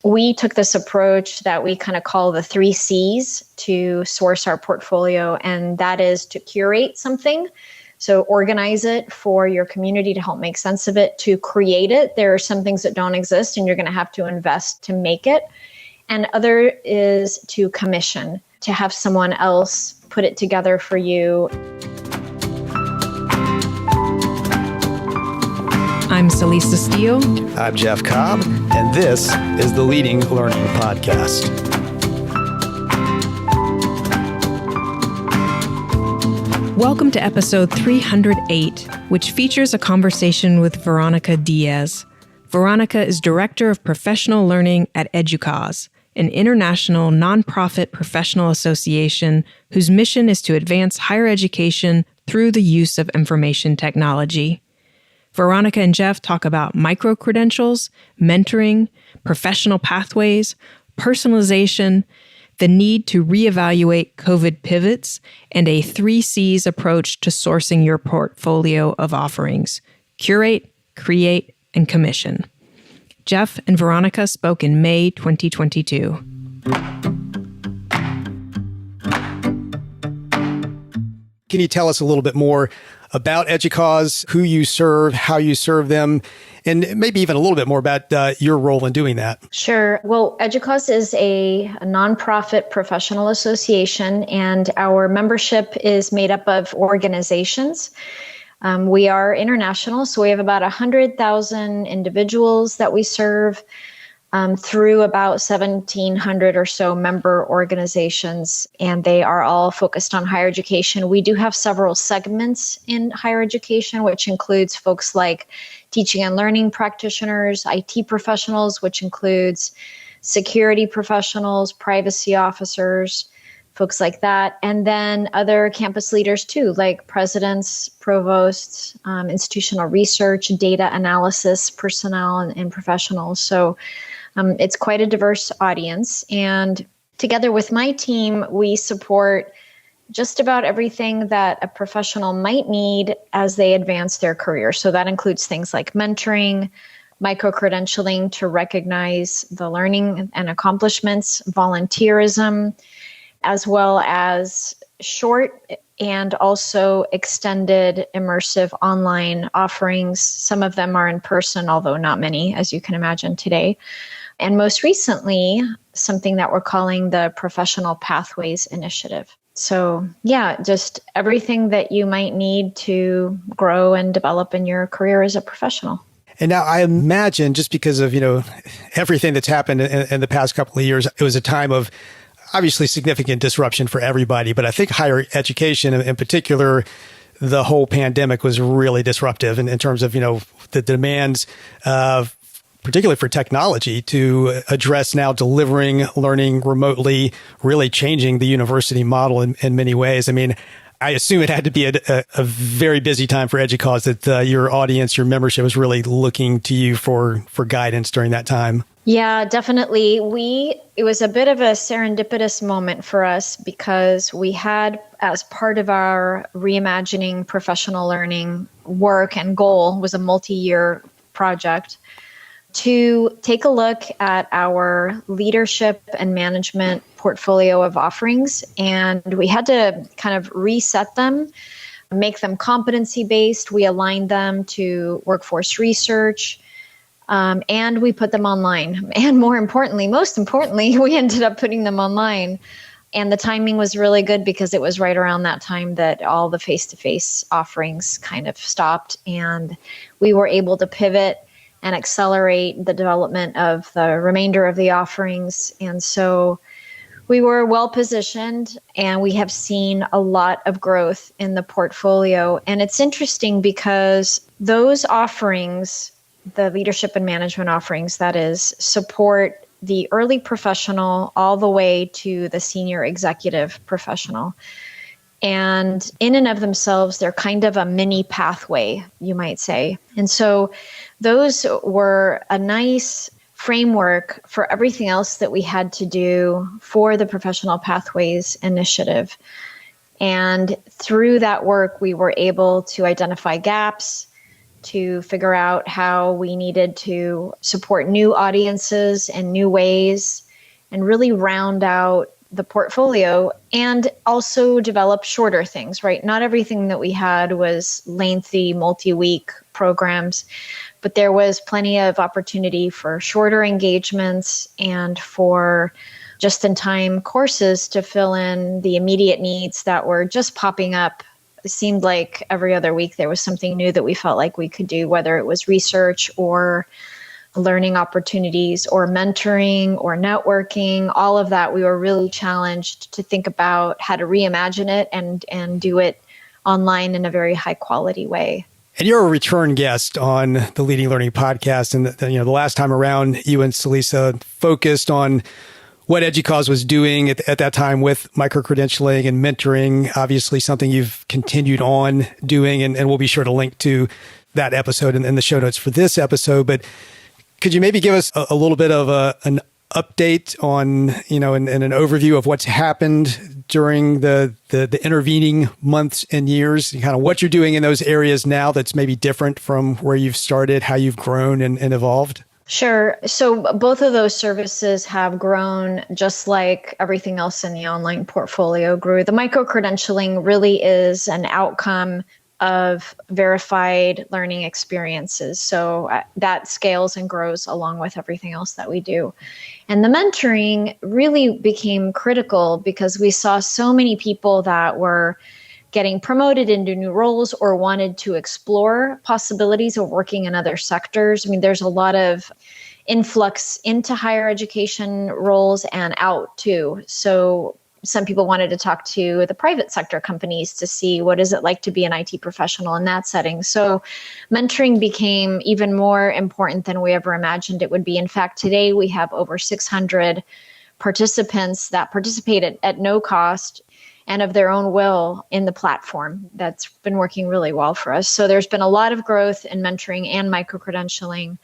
We took this approach that we kind of call the 3 C's to source our portfolio, and that is to curate something. So organize it for your community to help make sense of it, to create it. There are some things that don't exist and you're going to have to invest to make it. And other is to commission, to have someone else put it together for you. I'm Celisa Steele. I'm Jeff Cobb, and this is the Leading Learning Podcast. Welcome to episode 308, which features a conversation with Veronica Diaz. Veronica is Director of Professional Learning at EDUCAUSE, an international nonprofit professional association whose mission is to advance higher education through the use of information technology. Veronica and Jeff talk about microcredentials, mentoring, professional pathways, personalization, the need to reevaluate COVID pivots, and a 3 C's approach to sourcing your portfolio of offerings: curate, create, and commission. Jeff and Veronica spoke in May 2022. Can you tell us a little bit more about EDUCAUSE, who you serve, how you serve them, and maybe even a little bit more about your role in doing that? Sure. Well, EDUCAUSE is a nonprofit professional association, and our membership is made up of organizations. We are international, so we have about 100,000 individuals that we serve through about 1,700 or so member organizations, and they are all focused on higher education. We do have several segments in higher education, which includes folks like teaching and learning practitioners, IT professionals, which includes security professionals, privacy officers, folks like that, and then other campus leaders too, like presidents, provosts, institutional research, data analysis personnel, and professionals. So it's quite a diverse audience. And together with my team, we support just about everything that a professional might need as they advance their career. So that includes things like mentoring, microcredentialing to recognize the learning and accomplishments, volunteerism, as well as short and also extended immersive online offerings. Some of them are in person, although not many, as you can imagine today. And most recently, something that we're calling the Professional Pathways Initiative. So yeah, just everything that you might need to grow and develop in your career as a professional. And now I imagine, just because of, everything that's happened in the past couple of years, it was a time of obviously significant disruption for everybody. But I think higher education in particular, the whole pandemic was really disruptive in terms of, the demands particularly for technology to address now delivering learning remotely, really changing the university model in many ways. I mean, I assume it had to be a very busy time for EDUCAUSE, that your audience, your membership was really looking to you for guidance during that time. Yeah, definitely. It was a bit of a serendipitous moment for us because we had, as part of our reimagining professional learning work and goal, was a multi-year project, to take a look at our leadership and management portfolio of offerings. And we had to kind of reset them, make them competency-based. We aligned them to workforce research, and we put them online. And most importantly, we ended up putting them online. And the timing was really good because it was right around that time that all the face-to-face offerings kind of stopped. And we were able to pivot and accelerate the development of the remainder of the offerings. And so we were well positioned, and we have seen a lot of growth in the portfolio. And it's interesting because those offerings, the leadership and management offerings, that is, support the early professional all the way to the senior executive professional. And in and of themselves, they're kind of a mini pathway, you might say. And so those were a nice framework for everything else that we had to do for the Professional Pathways Initiative. And through that work, we were able to identify gaps, to figure out how we needed to support new audiences in new ways and really round out the portfolio and also develop shorter things, right? Not everything that we had was lengthy multi-week programs, but there was plenty of opportunity for shorter engagements and for just-in-time courses to fill in the immediate needs that were just popping up. It seemed like every other week there was something new that we felt like we could do, whether it was research or learning opportunities or mentoring or networking. All of that, we were really challenged to think about how to reimagine it and do it online in a very high quality way. And you're a return guest on the Leading Learning podcast. And the last time around, you and Celisa focused on what EDUCAUSE was doing at that time with microcredentialing and mentoring, obviously something you've continued on doing. And we'll be sure to link to that episode in the show notes for this episode. But could you maybe give us a little bit of an update on, and an overview of what's happened during the intervening months and years, and kind of what you're doing in those areas now that's maybe different from where you've started, how you've grown and evolved? Sure. So both of those services have grown just like everything else in the online portfolio grew. The microcredentialing really is an outcome of verified learning experiences. So that scales and grows along with everything else that we do. And the mentoring really became critical because we saw so many people that were getting promoted into new roles or wanted to explore possibilities of working in other sectors. I mean, there's a lot of influx into higher education roles and out too. So some people wanted to talk to the private sector companies to see what is it like to be an IT professional in that setting. So mentoring became even more important than we ever imagined it would be. In fact, today we have over 600 participants that participate at no cost and of their own will in the platform. That's been working really well for us. So there's been a lot of growth in mentoring and microcredentialing.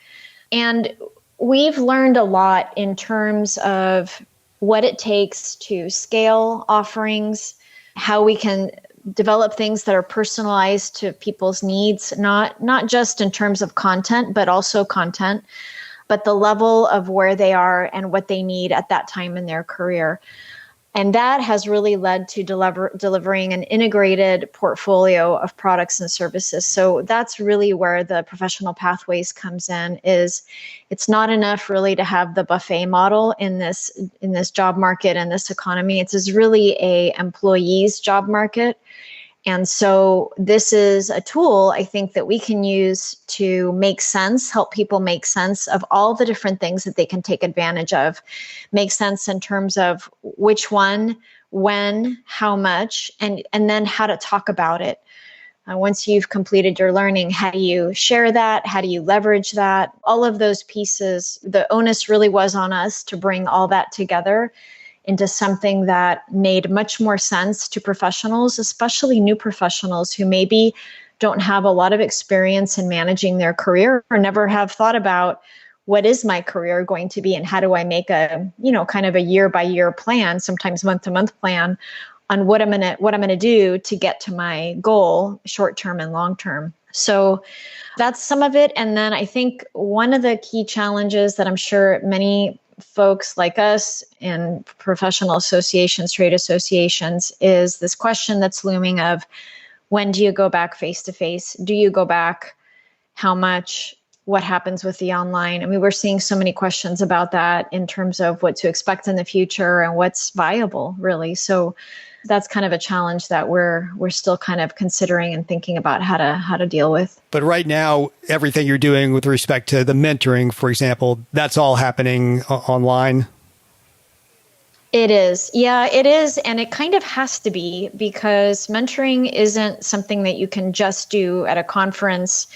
And we've learned a lot in terms of what it takes to scale offerings, how we can develop things that are personalized to people's needs, not just in terms of content, but also content, but the level of where they are and what they need at that time in their career. And that has really led to delivering an integrated portfolio of products and services. So that's really where the professional pathways comes in. Is it's not enough really to have the buffet model in this job market and this economy. It's really a employee's job market. And so this is a tool, I think, that we can use to help people make sense of all the different things that they can take advantage of, make sense in terms of which one, when, how much, and then how to talk about it. Once you've completed your learning, how do you share that? How do you leverage that? All of those pieces, the onus really was on us to bring all that together into something that made much more sense to professionals, especially new professionals who maybe don't have a lot of experience in managing their career or never have thought about what is my career going to be and how do I make a, kind of a year by year plan, sometimes month to month plan on what I'm going to do to get to my goal, short term and long term. So that's some of it. And then I think one of the key challenges that I'm sure many folks like us and professional associations, trade associations, is this question that's looming of when do you go back face to face? Do you go back? How much? What happens with the online? I mean, we're seeing so many questions about that in terms of what to expect in the future and what's viable, really. So that's kind of a challenge that we're still kind of considering and thinking about how to deal with. But right now, everything you're doing with respect to the mentoring, for example, that's all happening online? It is. Yeah, it is. And it kind of has to be, because mentoring isn't something that you can just do at a conference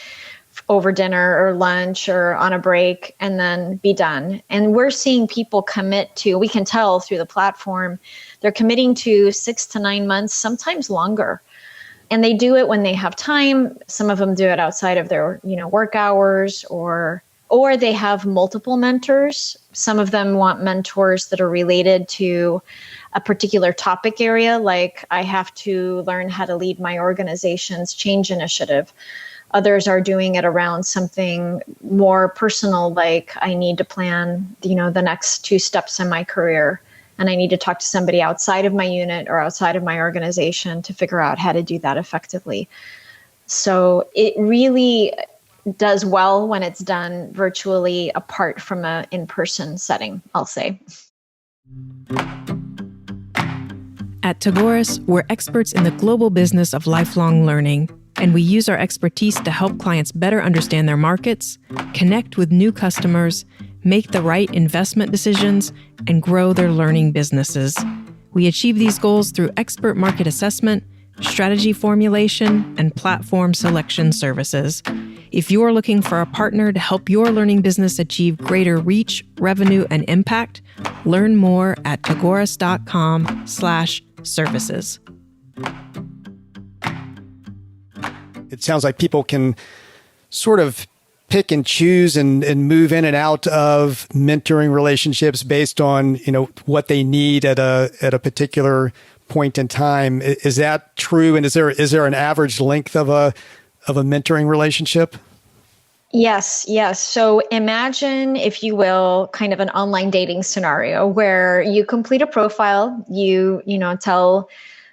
over dinner or lunch or on a break and then be done. And we're seeing people commit to, we can tell through the platform, they're committing to 6 to 9 months, sometimes longer. And they do it when they have time. Some of them do it outside of their, work hours, or they have multiple mentors. Some of them want mentors that are related to a particular topic area, like I have to learn how to lead my organization's change initiative. Others are doing it around something more personal, like I need to plan, the next 2 steps in my career. And I need to talk to somebody outside of my unit or outside of my organization to figure out how to do that effectively. So it really does well when it's done virtually apart from an in-person setting, I'll say. At Tagoras, we're experts in the global business of lifelong learning, and we use our expertise to help clients better understand their markets, connect with new customers, make the right investment decisions, and grow their learning businesses. We achieve these goals through expert market assessment, strategy formulation, and platform selection services. If you're looking for a partner to help your learning business achieve greater reach, revenue, and impact, learn more at tagoras.com/services. It sounds like people can sort of pick and choose and move in and out of mentoring relationships based on, what they need at a particular point in time. Is that true? And is there an average length of a mentoring relationship? Yes. So imagine, if you will, kind of an online dating scenario where you complete a profile, you tell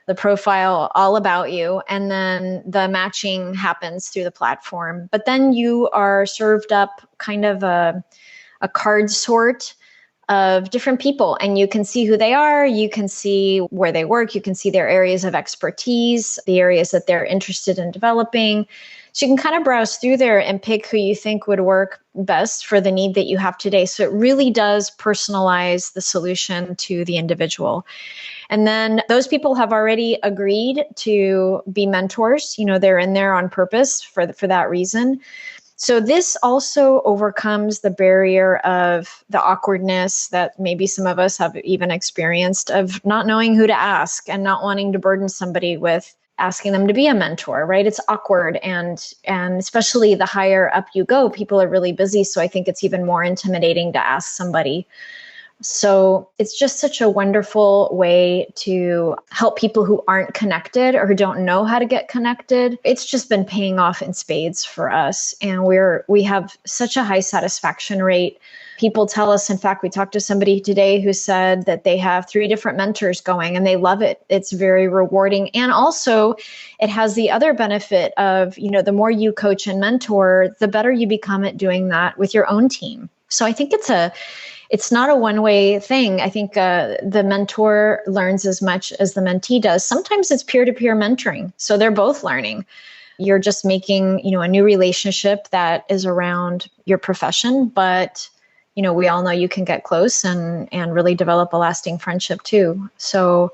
the profile all about you, and then the matching happens through the platform. But then you are served up kind of a card sort of different people, and you can see who they are, you can see where they work, you can see their areas of expertise, the areas that they're interested in developing. So you can kind of browse through there and pick who you think would work best for the need that you have today. So it really does personalize the solution to the individual. And then those people have already agreed to be mentors. They're in there on purpose for that reason. So this also overcomes the barrier of the awkwardness that maybe some of us have even experienced of not knowing who to ask and not wanting to burden somebody with asking them to be a mentor, right? It's awkward. And especially the higher up you go, people are really busy. So I think it's even more intimidating to ask somebody. So it's just such a wonderful way to help people who aren't connected or who don't know how to get connected. It's just been paying off in spades for us. And we have such a high satisfaction rate. People tell us, in fact, we talked to somebody today who said that they have 3 different mentors going and they love it. It's very rewarding. And also it has the other benefit of, the more you coach and mentor, the better you become at doing that with your own team. So I think it's not a one-way thing. I think the mentor learns as much as the mentee does. Sometimes it's peer-to-peer mentoring. So they're both learning. You're just making, a new relationship that is around your profession. But, we all know you can get close and really develop a lasting friendship too. So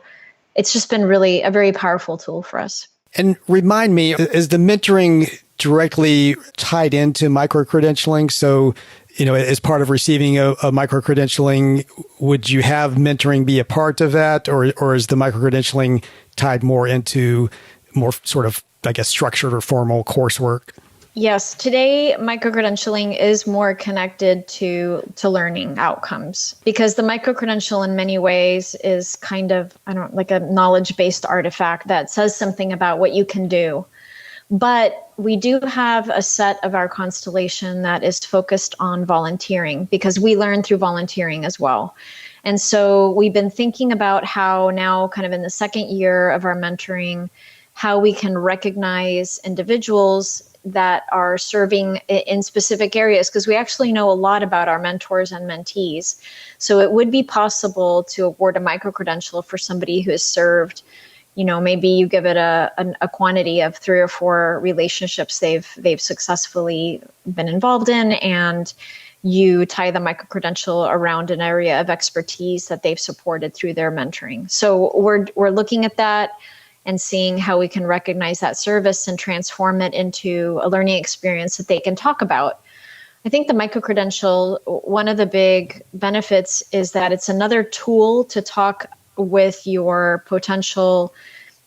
it's just been really a very powerful tool for us. And remind me, is the mentoring directly tied into microcredentialing? So, as part of receiving a microcredentialing, would you have mentoring be a part of that? Or is the microcredentialing tied more into more sort of, structured or formal coursework? Yes. Today, microcredentialing is more connected to learning outcomes because the microcredential in many ways is kind of, like a knowledge-based artifact that says something about what you can do. But we do have a set of our constellation that is focused on volunteering because we learn through volunteering as well. And so we've been thinking about how now, kind of in the second year of our mentoring, how we can recognize individuals that are serving in specific areas, because we actually know a lot about our mentors and mentees. So it would be possible to award a microcredential for somebody who has served, maybe you give it a quantity of 3 or 4 relationships they've successfully been involved in, and you tie the microcredential around an area of expertise that they've supported through their mentoring. So we're looking at that and seeing how we can recognize that service and transform it into a learning experience that they can talk about. I think the microcredential, one of the big benefits is that it's another tool to talk with your potential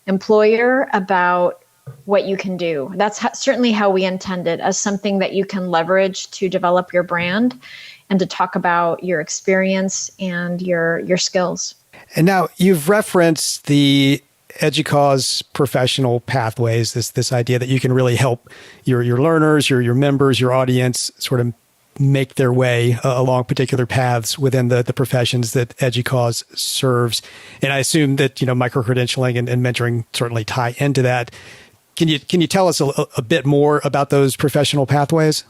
employer about what you can do. That's certainly how we intend it, as something that you can leverage to develop your brand and to talk about your experience and your skills. And now you've referenced the EDUCAUSE professional pathways, this idea that you can really help your learners, your members, your audience sort of make their way along particular paths within the professions that EDUCAUSE serves. And I assume that, microcredentialing and mentoring certainly tie into that. Can you tell us a bit more about those professional pathways?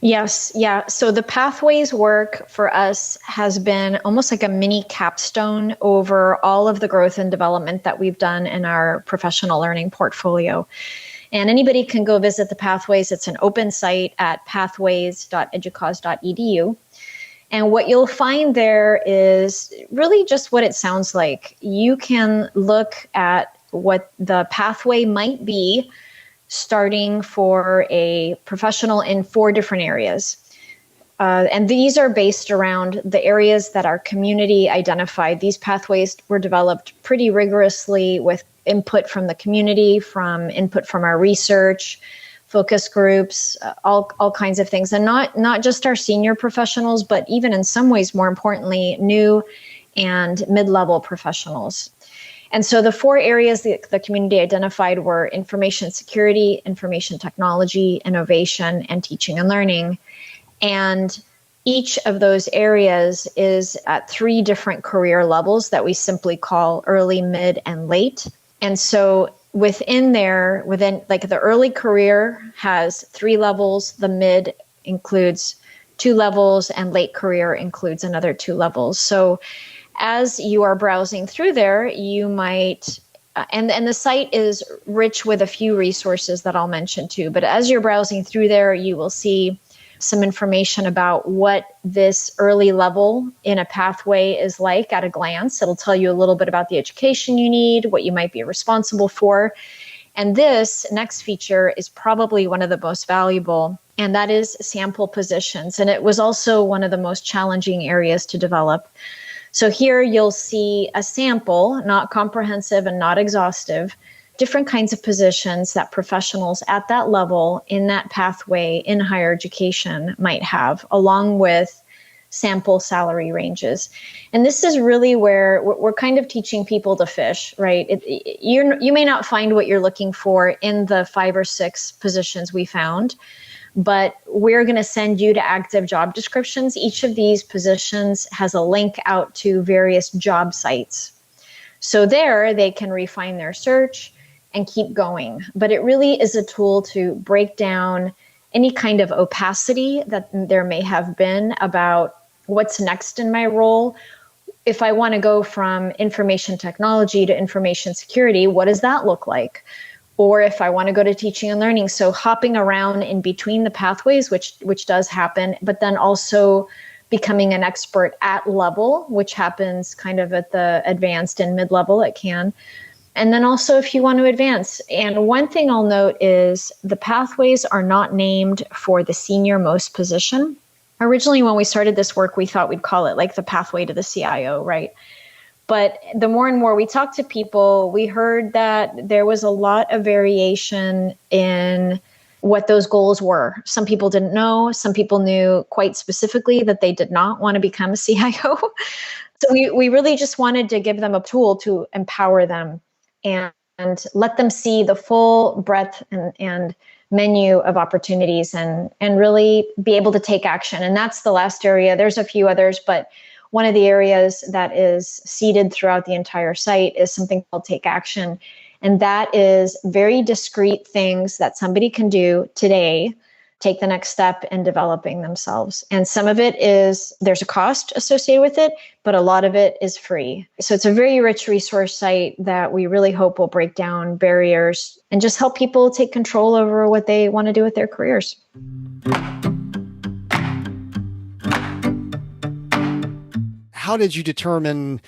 Yes. Yeah. So the pathways work for us has been almost like a mini capstone over all of the growth and development that we've done in our professional learning portfolio. And anybody can go visit the Pathways. It's an open site at pathways.educause.edu. And what you'll find there is really just what it sounds like. You can look at what the pathway might be starting for a professional in 4 different areas. And these are based around the areas that our community identified. These pathways were developed pretty rigorously with input from the community, from input from our research, focus groups, all kinds of things. And not just our senior professionals, but even in some ways, more importantly, new and mid-level professionals. And so the 4 areas the community identified were information security, information technology, innovation, and teaching and learning. And each of those areas is at 3 different career levels that we simply call early, mid, and late. And so within like the early career has 3 levels, the mid includes 2 levels, and late career includes another 2 levels. So as you are browsing through there, you might, and the site is rich with a few resources that I'll mention too, but as you're browsing through there, you will see some information about what this early level in a pathway is like at a glance. It'll tell you a little bit about the education you need, what you might be responsible for. And this next feature is probably one of the most valuable, and that is sample positions. And it was also one of the most challenging areas to develop. So here you'll see a sample, not comprehensive and not exhaustive, different kinds of positions that professionals at that level in that pathway in higher education might have, along with sample salary ranges. And this is really where we're kind of teaching people to fish, right? You may not find what you're looking for in the 5 or 6 positions we found, but we're going to send you to active job descriptions. Each of these positions has a link out to various job sites. So there they can refine their search and keep going. But it really is a tool to break down any kind of opacity that there may have been about what's next in my role. If I want to go from information technology to information security, what does that look like? Or if I want to go to teaching and learning, so hopping around in between the pathways, which does happen, but then also becoming an expert at level, which happens kind of at the advanced and mid-level, it can. And then also if you want to advance. And one thing I'll note is the pathways are not named for the senior most position. Originally, when we started this work, we thought we'd call it like the pathway to the CIO, right? But the more and more we talked to people, we heard that there was a lot of variation in what those goals were. Some people didn't know. Some people knew quite specifically that they did not want to become a CIO. So we really just wanted to give them a tool to empower them and let them see the full breadth and menu of opportunities and really be able to take action. And that's the last area. There's a few others, but one of the areas that is seeded throughout the entire site is something called Take Action. And that is very discrete things that somebody can do today, take the next step in developing themselves. And some of it is, there's a cost associated with it, but a lot of it is free. So it's a very rich resource site that we really hope will break down barriers and just help people take control over what they want to do with their careers. How did you determine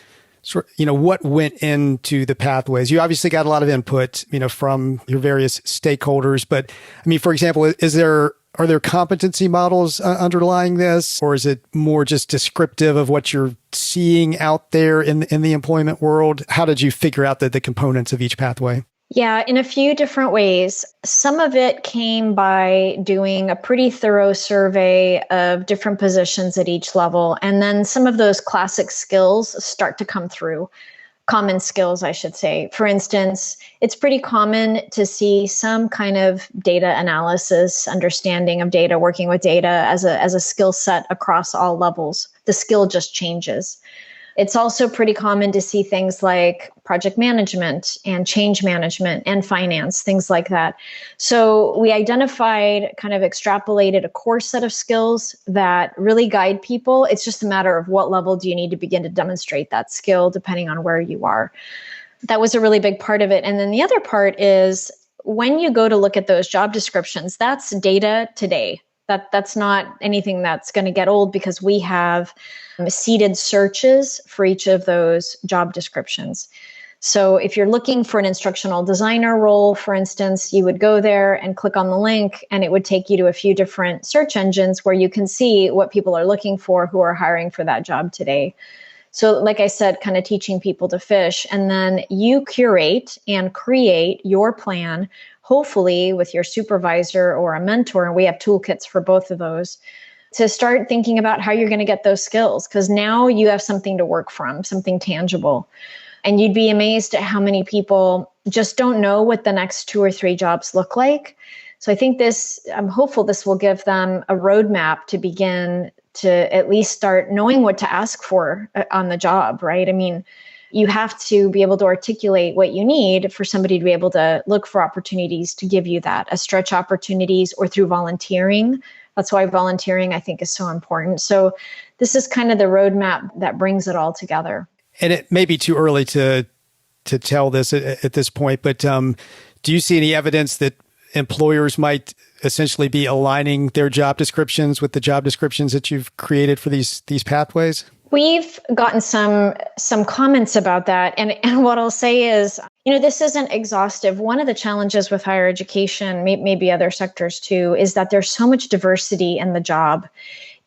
what went into the pathways? You obviously got a lot of input, from your various stakeholders. But I mean, for example, are there competency models underlying this, or is it more just descriptive of what you're seeing out there in the employment world? How did you figure out the components of each pathway? Yeah, in a few different ways. Some of it came by doing a pretty thorough survey of different positions at each level. And then some of those classic skills start to come through. common skills, I should say. For instance, it's pretty common to see some kind of data analysis, understanding of data, working with data as a skill set across all levels. The skill just changes. It's also pretty common to see things like project management and change management and finance, things like that. So we identified, kind of extrapolated a core set of skills that really guide people. It's just a matter of what level do you need to begin to demonstrate that skill depending on where you are. That was a really big part of it. And then the other part is when you go to look at those job descriptions, that's data today. That's not anything that's going to get old because we have seeded searches for each of those job descriptions. So if you're looking for an instructional designer role, for instance, you would go there and click on the link and it would take you to a few different search engines where you can see what people are looking for who are hiring for that job today. So like I said, kind of teaching people to fish, and then you curate and create your plan, hopefully with your supervisor or a mentor. And we have toolkits for both of those to start thinking about how you're going to get those skills, because now you have something to work from, something tangible. And you'd be amazed at how many people just don't know what the next 2 or 3 jobs look like. So I think I'm hopeful this will give them a roadmap to begin to at least start knowing what to ask for on the job, right? I mean, you have to be able to articulate what you need for somebody to be able to look for opportunities to give you that, as stretch opportunities or through volunteering. That's why volunteering, I think, is so important. So this is kind of the roadmap that brings it all together. And it may be too early to tell this at this point, but do you see any evidence that employers might essentially be aligning their job descriptions with the job descriptions that you've created for these pathways? We've gotten some comments about that. And what I'll say is, this isn't exhaustive. One of the challenges with higher education, maybe other sectors too, is that there's so much diversity in the job.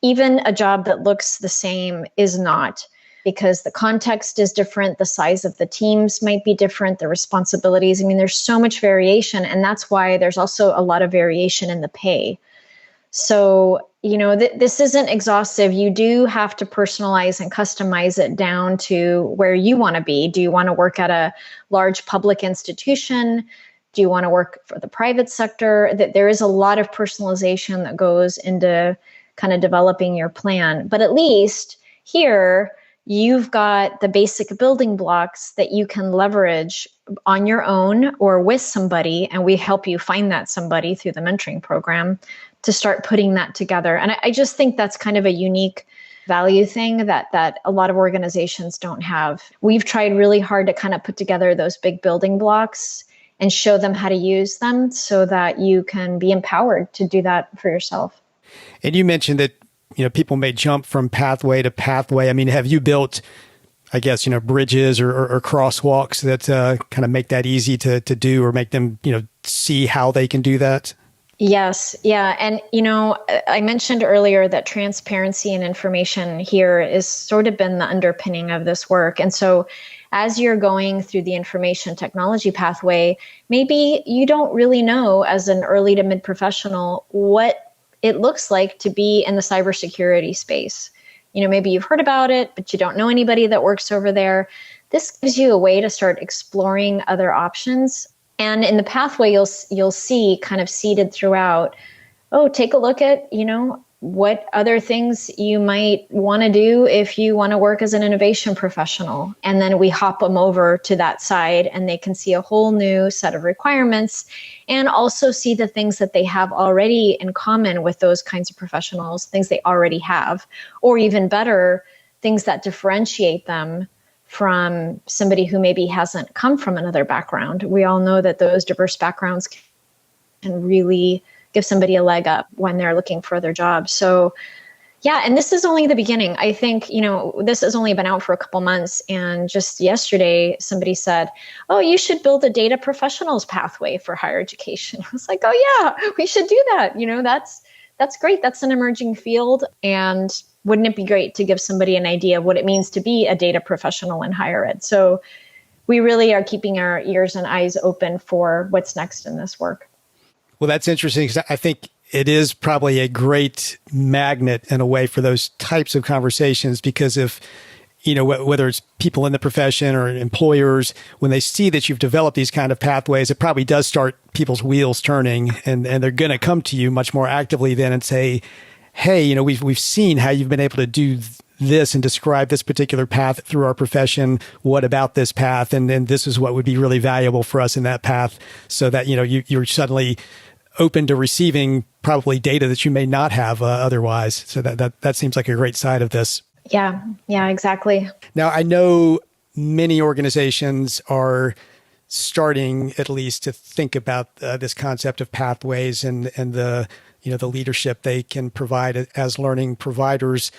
Even a job that looks the same is not, because the context is different, the size of the teams might be different, the responsibilities. I mean, there's so much variation, and that's why there's also a lot of variation in the pay. So, this isn't exhaustive. You do have to personalize and customize it down to where you want to be. Do you want to work at a large public institution? Do you want to work for the private sector? There is a lot of personalization that goes into kind of developing your plan. But at least here, you've got the basic building blocks that you can leverage on your own or with somebody, and we help you find that somebody through the mentoring program to start putting that together. And I just think that's kind of a unique value thing that a lot of organizations don't have. We've tried really hard to kind of put together those big building blocks and show them how to use them so that you can be empowered to do that for yourself. And you mentioned that people may jump from pathway to pathway. I mean, have you built, I guess, bridges or crosswalks that kind of make that easy to do, or make them, see how they can do that? Yes. Yeah. And, I mentioned earlier that transparency and information here is sort of been the underpinning of this work. And so as you're going through the information technology pathway, maybe you don't really know as an early to mid professional what it looks like to be in the cybersecurity space. Maybe you've heard about it, but you don't know anybody that works over there. This gives you a way to start exploring other options. And in the pathway, you'll see kind of seeded throughout, take a look at, what other things you might want to do if you want to work as an innovation professional. And then we hop them over to that side, and they can see a whole new set of requirements and also see the things that they have already in common with those kinds of professionals, things they already have, or even better, things that differentiate them from somebody who maybe hasn't come from another background. We all know that those diverse backgrounds can really give somebody a leg up when they're looking for other jobs. So yeah, and this is only the beginning. I think, this has only been out for a couple months. And just yesterday, somebody said, you should build a data professionals pathway for higher education. I was like, yeah, we should do that. That's great. That's an emerging field. And wouldn't it be great to give somebody an idea of what it means to be a data professional in higher ed? So we really are keeping our ears and eyes open for what's next in this work. Well, that's interesting, because I think it is probably a great magnet in a way for those types of conversations, because if whether it's people in the profession or employers, when they see that you've developed these kind of pathways, it probably does start people's wheels turning, and they're going to come to you much more actively then and say, hey, we've seen how you've been able to do this and describe this particular path through our profession. What about this path? And then this is what would be really valuable for us in that path, so that, you're suddenly open to receiving probably data that you may not have otherwise. So that seems like a great side of this. Yeah, exactly. Now, I know many organizations are starting at least to think about this concept of pathways and the leadership they can provide as learning providers.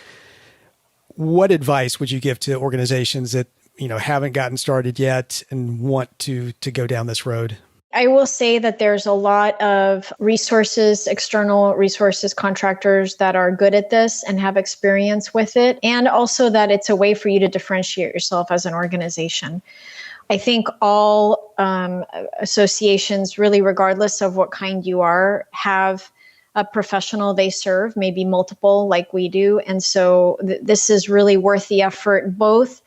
What advice would you give to organizations that haven't gotten started yet and want to go down this road? I will say that there's a lot of resources, external resources, contractors that are good at this and have experience with it. And also that it's a way for you to differentiate yourself as an organization. I think all associations, really regardless of what kind you are, have a professional they serve, maybe multiple like we do. And so this is really worth the effort, both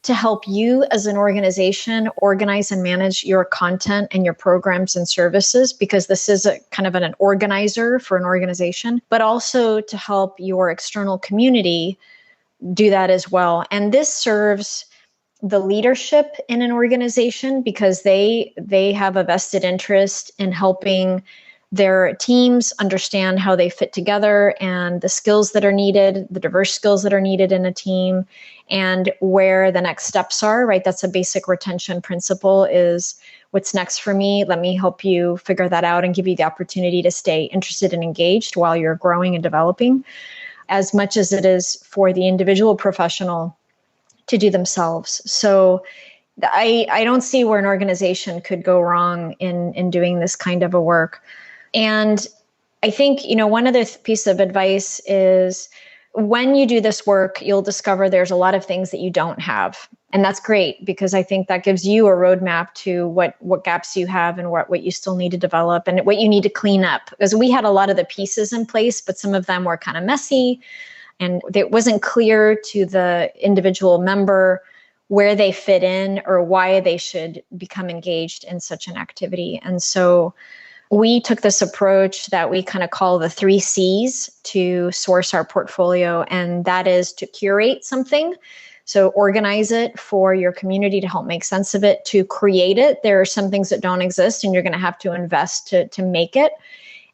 to help you as an organization organize and manage your content and your programs and services, because this is a kind of an organizer for an organization, but also to help your external community do that as well. And this serves the leadership in an organization because they have a vested interest in helping their teams understand how they fit together and the skills that are needed, the diverse skills that are needed in a team, and where the next steps are, right? That's a basic retention principle, is what's next for me? Let me help you figure that out and give you the opportunity to stay interested and engaged while you're growing and developing, as much as it is for the individual professional to do themselves. So I don't see where an organization could go wrong in doing this kind of a work. And I think, one other piece of advice is when you do this work, you'll discover there's a lot of things that you don't have. And that's great, because I think that gives you a roadmap to what gaps you have and what you still need to develop and what you need to clean up. Because we had a lot of the pieces in place, but some of them were kind of messy and it wasn't clear to the individual member where they fit in or why they should become engaged in such an activity. And so we took this approach that we kind of call the 3 C's to source our portfolio, and that is to curate something. So organize it for your community to help make sense of it, to create it. There are some things that don't exist and you're going to have to invest to make it.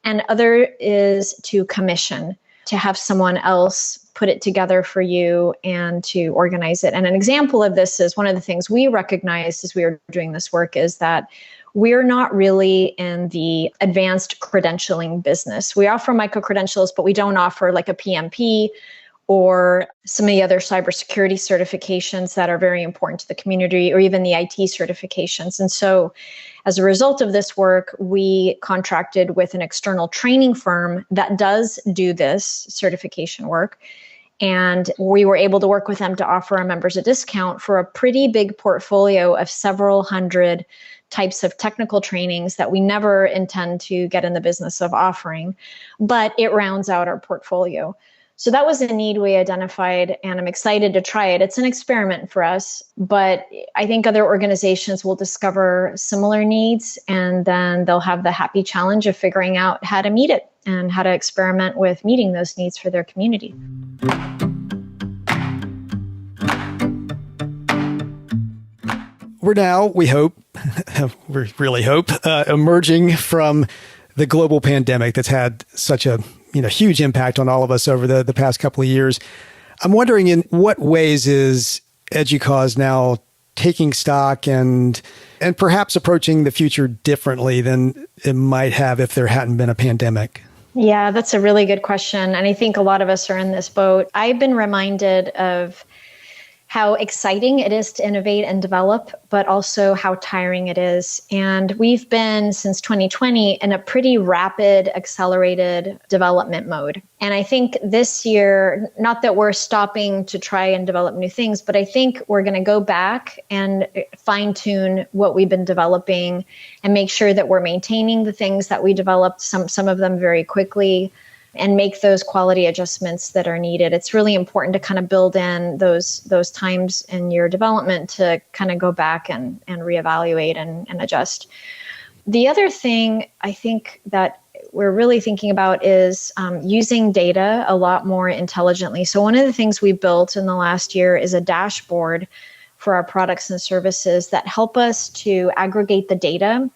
And other is to commission, to have someone else put it together for you and to organize it. And an example of this is one of the things we recognized as we were doing this work is that we're not really in the advanced credentialing business. We offer microcredentials, but we don't offer like a PMP or some of the other cybersecurity certifications that are very important to the community, or even the IT certifications. And so as a result of this work, we contracted with an external training firm that does do this certification work. And we were able to work with them to offer our members a discount for a pretty big portfolio of several hundred types of technical trainings that we never intend to get in the business of offering, but it rounds out our portfolio. So that was a need we identified, and I'm excited to try it. It's an experiment for us, but I think other organizations will discover similar needs, and then they'll have the happy challenge of figuring out how to meet it and how to experiment with meeting those needs for their community. We're now, we hope, we really hope, emerging from the global pandemic that's had such a huge impact on all of us over the past couple of years. I'm wondering, in what ways is EDUCAUSE now taking stock and perhaps approaching the future differently than it might have if there hadn't been a pandemic? Yeah, that's a really good question. And I think a lot of us are in this boat. I've been reminded of how exciting it is to innovate and develop, but also how tiring it is. And we've been, since 2020, in a pretty rapid, accelerated development mode. And I think this year, not that we're stopping to try and develop new things, but I think we're going to go back and fine-tune what we've been developing and make sure that we're maintaining the things that we developed, some of them very quickly, and make those quality adjustments that are needed. It's really important to kind of build in those times in your development to kind of go back and reevaluate and adjust. The other thing I think that we're really thinking about is using data a lot more intelligently. So one of the things we built in the last year is a dashboard for our products and services that help us to aggregate the data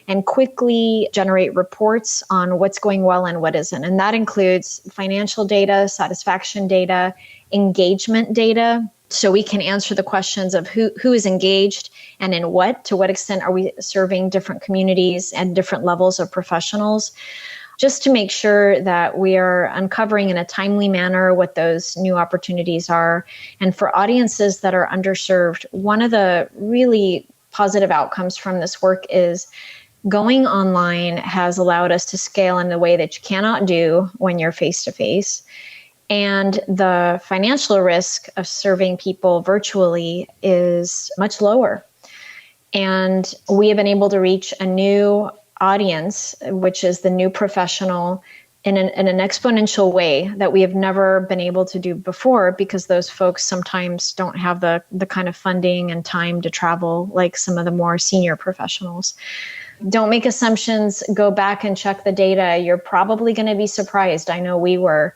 and quickly generate reports on what's going well and what isn't. And that includes financial data, satisfaction data, engagement data. So we can answer the questions of who is engaged and in what, to what extent are we serving different communities and different levels of professionals, just to make sure that we are uncovering in a timely manner what those new opportunities are. And for audiences that are underserved, one of the really positive outcomes from this work is going online has allowed us to scale in a way that you cannot do when you're face-to-face. And the financial risk of serving people virtually is much lower. And we have been able to reach a new audience, which is the new professional, in an exponential way that we have never been able to do before, because those folks sometimes don't have the kind of funding and time to travel like some of the more senior professionals. Don't make assumptions. Go back and check the data. You're probably going to be surprised. I know we were.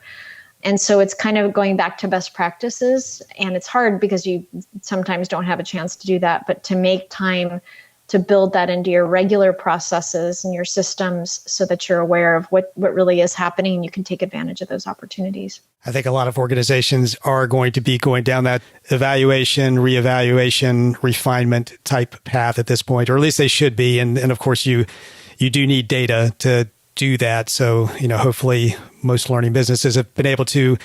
And so it's kind of going back to best practices. And it's hard because you sometimes don't have a chance to do that, but to make time to build that into your regular processes and your systems so that you're aware of what really is happening and you can take advantage of those opportunities. I think a lot of organizations are going to be going down that evaluation, reevaluation, refinement type path at this point, or at least they should be. And of course, you do need data to do that. So, hopefully most learning businesses have been able to,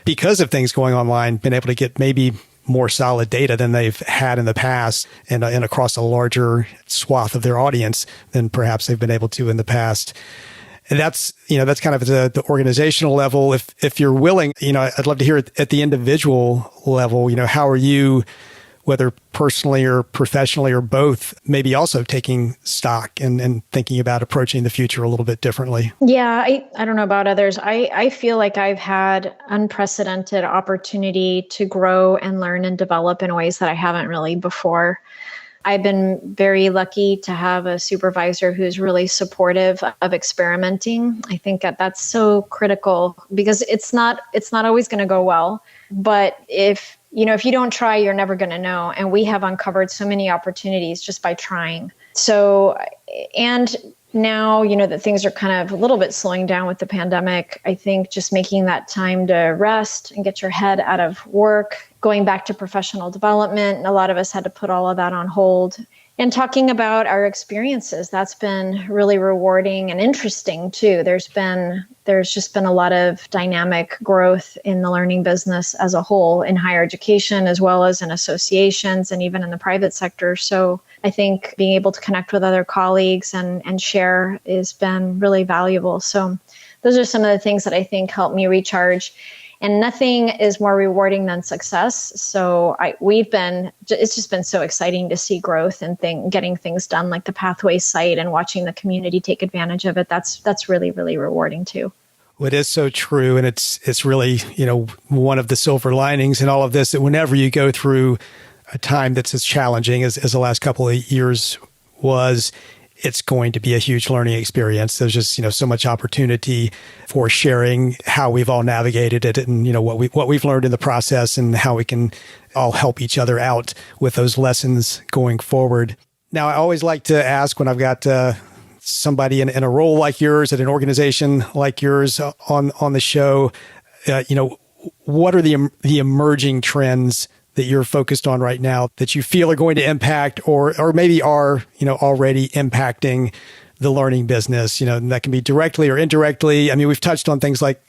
because of things going online, been able to get maybe more solid data than they've had in the past and across a larger swath of their audience than perhaps they've been able to in the past. And that's kind of the organizational level. If you're willing, I'd love to hear at the individual level, how are you, whether personally or professionally or both, maybe also taking stock and thinking about approaching the future a little bit differently? Yeah, I don't know about others. I feel like I've had unprecedented opportunity to grow and learn and develop in ways that I haven't really before. I've been very lucky to have a supervisor who's really supportive of experimenting. I think that's so critical because it's not always going to go well. But if you don't try, you're never going to know. And we have uncovered so many opportunities just by trying. So, and now, that things are kind of a little bit slowing down with the pandemic. I think just making that time to rest and get your head out of work, going back to professional development. And a lot of us had to put all of that on hold. And talking about our experiences, that's been really rewarding and interesting too. There's just been a lot of dynamic growth in the learning business as a whole, in higher education, as well as in associations and even in the private sector. So I think being able to connect with other colleagues and share has been really valuable. So those are some of the things that I think help me recharge. And nothing is more rewarding than success. So it's just been so exciting to see growth and getting things done like the Pathways site and watching the community take advantage of it. That's really, really rewarding too. Well, it is so true. And it's really, one of the silver linings in all of this, that whenever you go through a time that's as challenging as the last couple of years was, it's going to be a huge learning experience. There's just, so much opportunity for sharing how we've all navigated it and, what we've learned in the process and how we can all help each other out with those lessons going forward. Now, I always like to ask when I've got somebody in a role like yours at an organization like yours on the show, what are the emerging trends that you're focused on right now that you feel are going to impact or maybe are, already impacting the learning business, and that can be directly or indirectly. I mean, we've touched on things like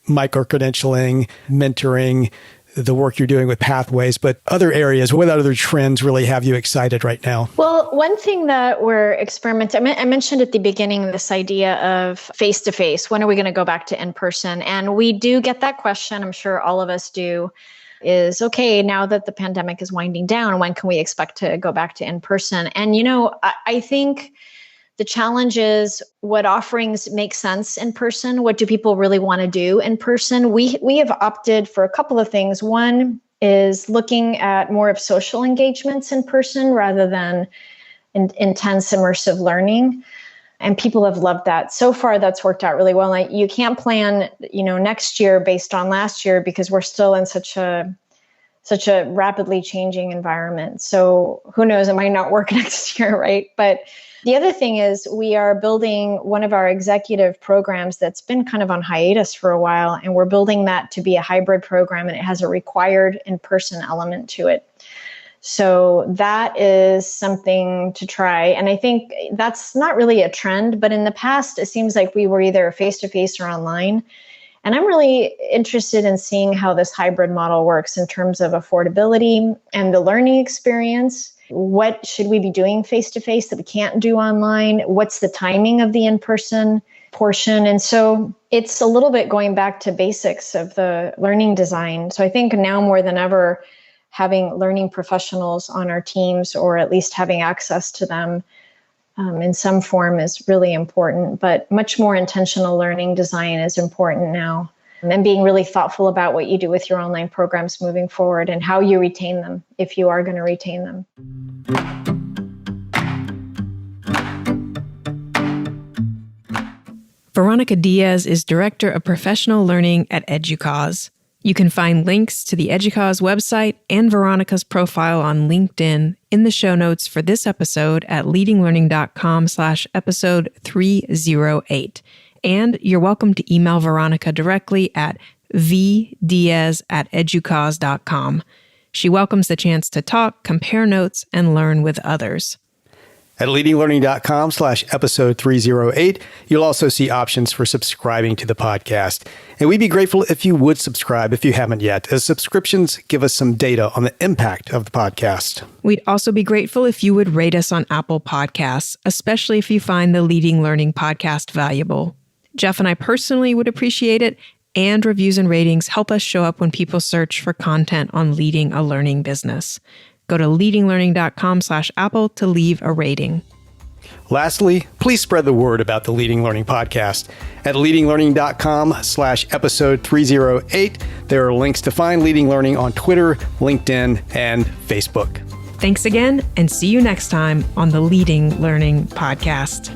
microcredentialing, mentoring, the work you're doing with Pathways, but other areas, what other trends really have you excited right now? Well, one thing that we're experimenting, I mentioned at the beginning, this idea of face-to-face. When are we going to go back to in-person? And we do get that question. I'm sure all of us do. Is okay, now that the pandemic is winding down, when can we expect to go back to in-person? And, I think The challenge is, what offerings make sense in person? What do people really want to do in person? We have opted for a couple of things. One is looking at more of social engagements in person rather than intense immersive learning. And people have loved that. So far, that's worked out really well. Like, you can't plan, next year based on last year because we're still in such a rapidly changing environment. So who knows, it might not work next year, right? But the other thing is, we are building one of our executive programs that's been kind of on hiatus for a while, and we're building that to be a hybrid program, and it has a required in-person element to it. So that is something to try. And I think that's not really a trend, but in the past, it seems like we were either face-to-face or online. And I'm really interested in seeing how this hybrid model works in terms of affordability and the learning experience. What should we be doing face-to-face that we can't do online? What's the timing of the in-person portion? And so it's a little bit going back to basics of the learning design. So I think now more than ever, having learning professionals on our teams, or at least having access to them in some form, is really important. But much more intentional learning design is important now. And being really thoughtful about what you do with your online programs moving forward and how you retain them, if you are going to retain them. Veronica Diaz is Director of Professional Learning at EDUCAUSE. You can find links to the EDUCAUSE website and Veronica's profile on LinkedIn in the show notes for this episode at leadinglearning.com/episode 308. And you're welcome to email Veronica directly at vdiaz@educause.com. She welcomes the chance to talk, compare notes, and learn with others. At leadinglearning.com/episode 308, you'll also see options for subscribing to the podcast. And we'd be grateful if you would subscribe if you haven't yet, as subscriptions give us some data on the impact of the podcast. We'd also be grateful if you would rate us on Apple Podcasts, especially if you find the Leading Learning podcast valuable. Jeff and I personally would appreciate it, and reviews and ratings help us show up when people search for content on leading a learning business. Go to leadinglearning.com/Apple to leave a rating. Lastly, please spread the word about the Leading Learning podcast. At leadinglearning.com/episode 308, there are links to find Leading Learning on Twitter, LinkedIn, and Facebook. Thanks again, and see you next time on the Leading Learning podcast.